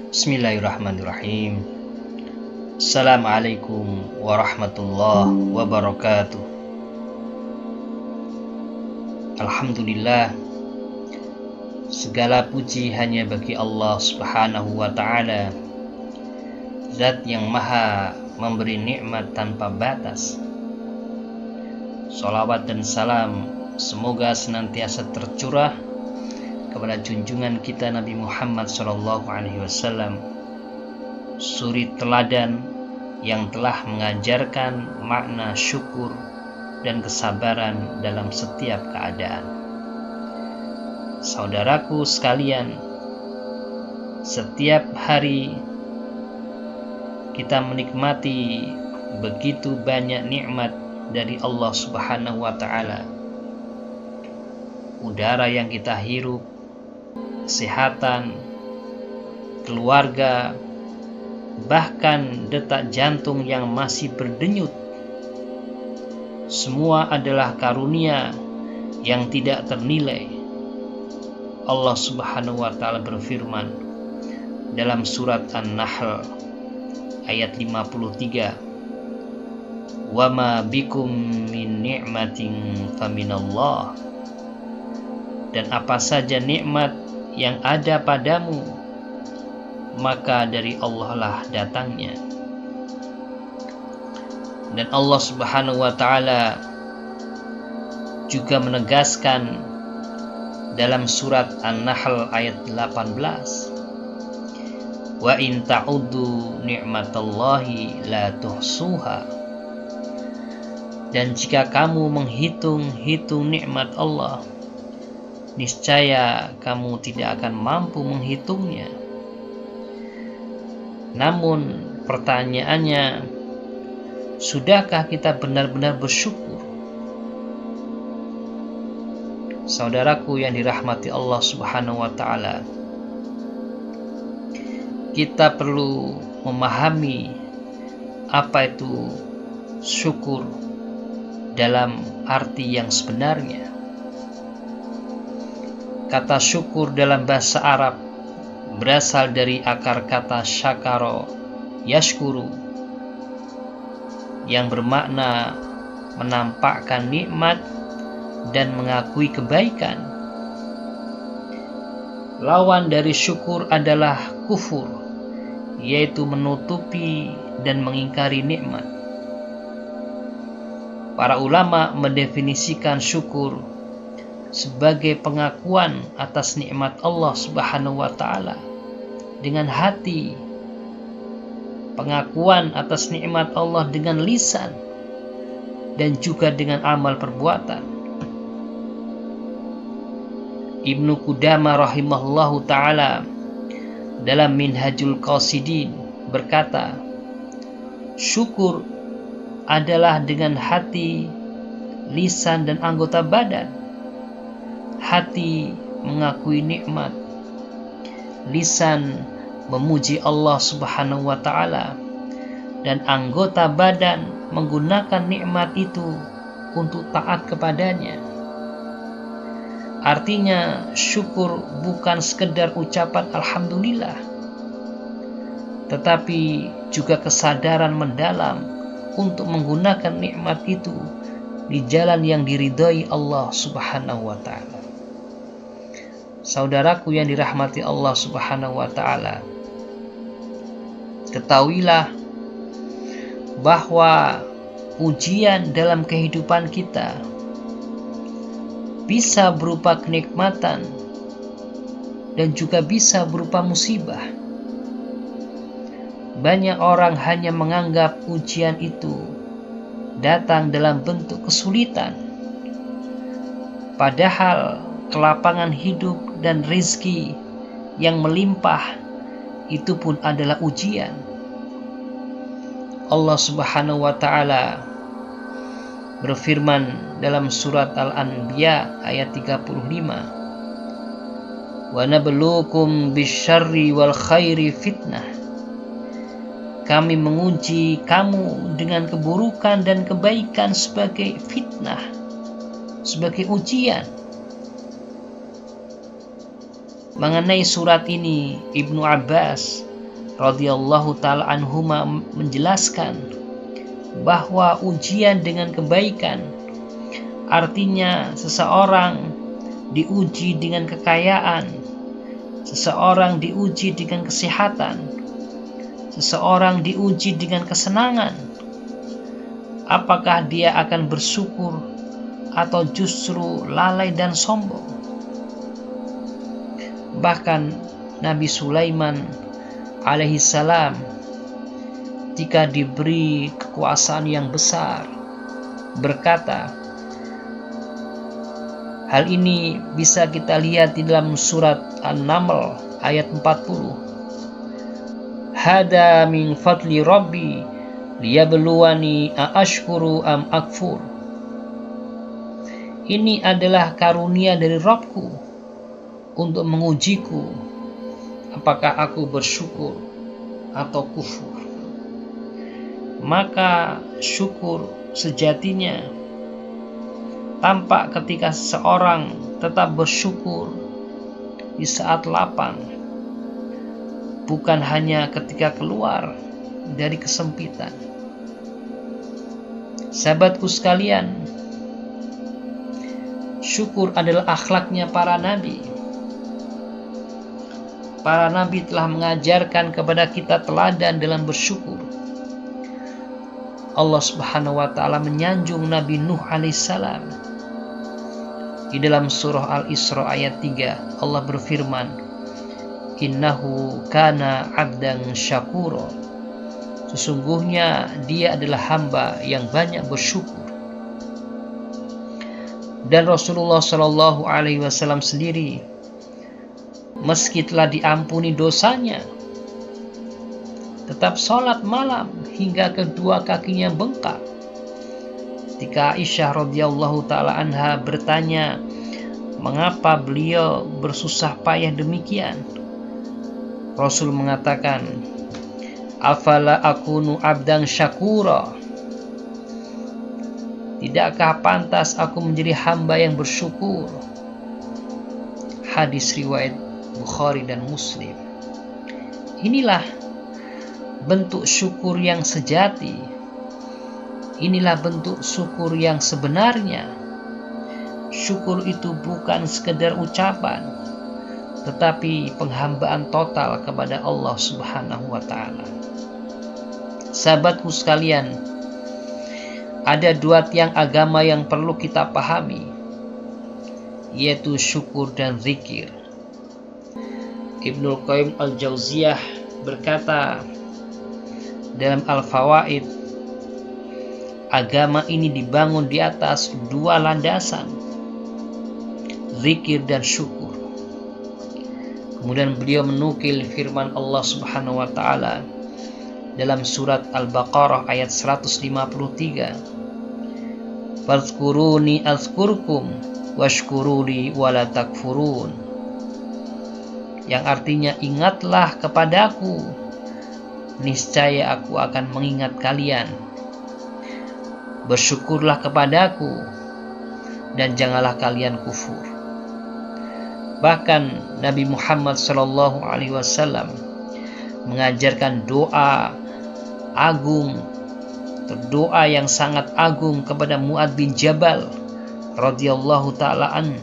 Bismillahirrahmanirrahim. Assalamualaikum warahmatullahi wabarakatuh. Alhamdulillah, segala puji hanya bagi Allah Subhanahu wa ta'ala, Zat yang maha memberi nikmat tanpa batas. Sholawat dan salam semoga senantiasa tercurah kepada junjungan kita Nabi Muhammad SAW, suri teladan yang telah mengajarkan makna syukur dan kesabaran dalam setiap keadaan. Saudaraku sekalian, setiap hari kita menikmati begitu banyak nikmat dari Allah Subhanahu wa ta'ala. Udara yang kita hirup, kesehatan, keluarga, bahkan detak jantung yang masih berdenyut. Semua adalah karunia yang tidak ternilai. Allah Subhanahu wa ta'ala berfirman dalam surat An-Nahl ayat 53, "Wa ma bikum min ni'matin faminallah." Dan apa saja nikmat yang ada padamu, maka dari Allah lah datangnya. Dan Allah Subhanahu wa ta'ala juga menegaskan dalam surat An-Nahl ayat 18, "Wa in ta'uddu ni'matallahi la tuhsuha." Dan jika kamu menghitung-hitung nikmat Allah, niscaya kamu tidak akan mampu menghitungnya. Namun pertanyaannya, sudahkah kita benar-benar bersyukur? Saudaraku yang dirahmati Allah Subhanahu wa ta'ala, kita perlu memahami apa itu syukur dalam arti yang sebenarnya. Kata syukur dalam bahasa Arab berasal dari akar kata syakaro yashkuru, yang bermakna menampakkan nikmat dan mengakui kebaikan. Lawan dari syukur adalah kufur, yaitu menutupi dan mengingkari nikmat. Para ulama mendefinisikan syukur sebagai pengakuan atas nikmat Allah Subhanahu wa ta'ala dengan hati, pengakuan atas nikmat Allah dengan lisan, dan juga dengan amal perbuatan. Ibnu Qudamah rahimahullahu ta'ala dalam Minhajul Qasidin berkata, syukur adalah dengan hati, lisan, dan anggota badan. Hati mengakui nikmat, lisan memuji Allah Subhanahu wa ta'ala, dan anggota badan menggunakan nikmat itu untuk taat kepadanya. Artinya syukur bukan sekedar ucapan alhamdulillah, tetapi juga kesadaran mendalam untuk menggunakan nikmat itu di jalan yang diridhai Allah Subhanahu wa ta'ala. Saudaraku yang dirahmati Allah Subhanahu wa ta'ala, ketahuilah bahwa ujian dalam kehidupan kita bisa berupa kenikmatan dan juga bisa berupa musibah. Banyak orang hanya menganggap ujian itu datang dalam bentuk kesulitan, padahal kelapangan hidup dan rezeki yang melimpah itu pun adalah ujian. Allah Subhanahu wa ta'ala berfirman dalam surat Al-Anbiya ayat 35, "Wa nabluukum bisyarri wal khairi fitnah." Kami menguji kamu dengan keburukan dan kebaikan sebagai fitnah, sebagai ujian. Mengenai surat ini, Ibnu Abbas radhiyallahu taala anhuma menjelaskan bahwa ujian dengan kebaikan artinya seseorang diuji dengan kekayaan, seseorang diuji dengan kesehatan, seseorang diuji dengan kesenangan. Apakah dia akan bersyukur atau justru lalai dan sombong? Bahkan Nabi Sulaiman alaihissalam jika diberi kekuasaan yang besar berkata, hal ini bisa kita lihat di dalam surat An-Naml ayat 40. Hada min fadli rabbi liyabluwani aashkuru am akfur. Ini adalah karunia dari Rabbku untuk mengujiku apakah aku bersyukur atau kufur. Maka syukur sejatinya tampak ketika seseorang tetap bersyukur di saat lapang, bukan hanya ketika keluar dari kesempitan. Sahabatku sekalian, syukur adalah akhlaknya para nabi. Para nabi telah mengajarkan kepada kita teladan dalam bersyukur. Allah Subhanahu wa taala menyanjung Nabi Nuh alaihissalam. Di dalam surah Al-Isra ayat 3, Allah berfirman, "Innahu kana 'abdan syakura." Sesungguhnya dia adalah hamba yang banyak bersyukur. Dan Rasulullah Shallallahu Alaihi Wasallam sendiri, meski telah diampuni dosanya, tetap sholat malam hingga kedua kakinya bengkak. Ketika Aisyah radhiyallahu taala anha bertanya, mengapa beliau bersusah payah demikian? Rasul mengatakan, afala akunu abdan syakura. Tidakkah pantas aku menjadi hamba yang bersyukur? Hadis riwayat Bukhari dan Muslim. Inilah bentuk syukur yang sejati. Inilah bentuk syukur yang sebenarnya. Syukur itu bukan sekedar ucapan, tetapi penghambaan total kepada Allah Subhanahu wa taala. Sahabatku sekalian, ada dua tiang agama yang perlu kita pahami, yaitu syukur dan zikir. Ibnul Qayyim al-Jauziyah berkata dalam Al-Fawaid, agama ini dibangun di atas dua landasan, zikir dan syukur. Kemudian beliau menukil firman Allah Subhanahu wa taala dalam surat Al-Baqarah ayat 153, "Fazkuruni azkurkum washkuruli wala takfurun." Yang artinya, ingatlah kepadaku, niscaya aku akan mengingat kalian. Bersyukurlah kepadaku, dan janganlah kalian kufur. Bahkan Nabi Muhammad SAW mengajarkan doa agung, doa yang sangat agung kepada Mu'adz bin Jabal radhiyallahu ta'ala an.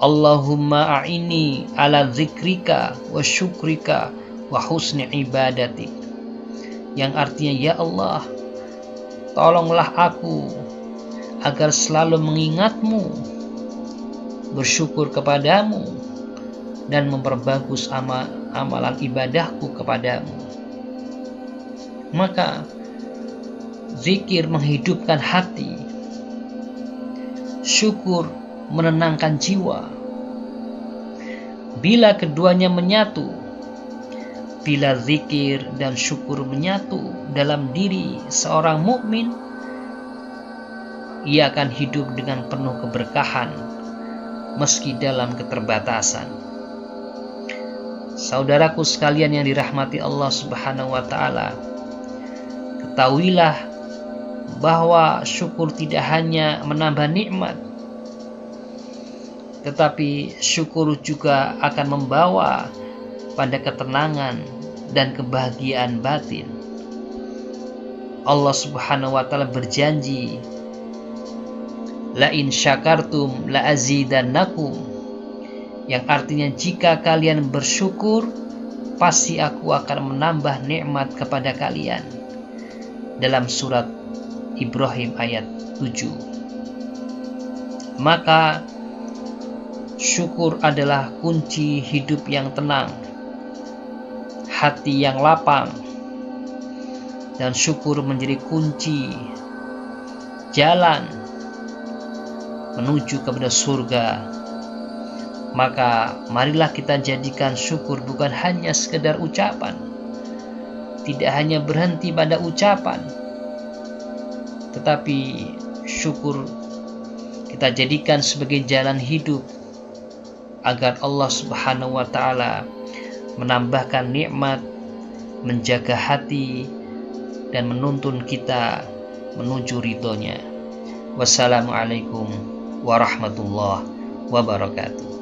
Allahumma a'ini ala zikrika wa syukrika wa husni ibadatik. Yang artinya, ya Allah, tolonglah aku agar selalu mengingatmu, bersyukur kepadamu, dan memperbagus amalan ibadahku kepadamu. Maka zikir menghidupkan hati, syukur menenangkan jiwa. Bila keduanya menyatu, bila zikir dan syukur menyatu dalam diri seorang mukmin, ia akan hidup dengan penuh keberkahan meski dalam keterbatasan. Saudaraku sekalian yang dirahmati Allah Subhanahu wa taala, ketahuilah bahwa syukur tidak hanya menambah nikmat, tetapi syukur juga akan membawa pada ketenangan dan kebahagiaan batin. Allah Subhanahu wa taala berjanji, la in syakartum la azidannakum, yang artinya jika kalian bersyukur pasti aku akan menambah nikmat kepada kalian, dalam surat Ibrahim ayat 7. Maka syukur adalah kunci hidup yang tenang, hati yang lapang, dan syukur menjadi kunci jalan menuju kepada surga. Maka marilah kita jadikan syukur bukan hanya sekedar ucapan, tidak hanya berhenti pada ucapan, tetapi syukur kita jadikan sebagai jalan hidup agar Allah Subhanahu wa taala menambahkan nikmat, menjaga hati, dan menuntun kita menuju ridhonya. Wassalamualaikum warahmatullahi wabarakatuh.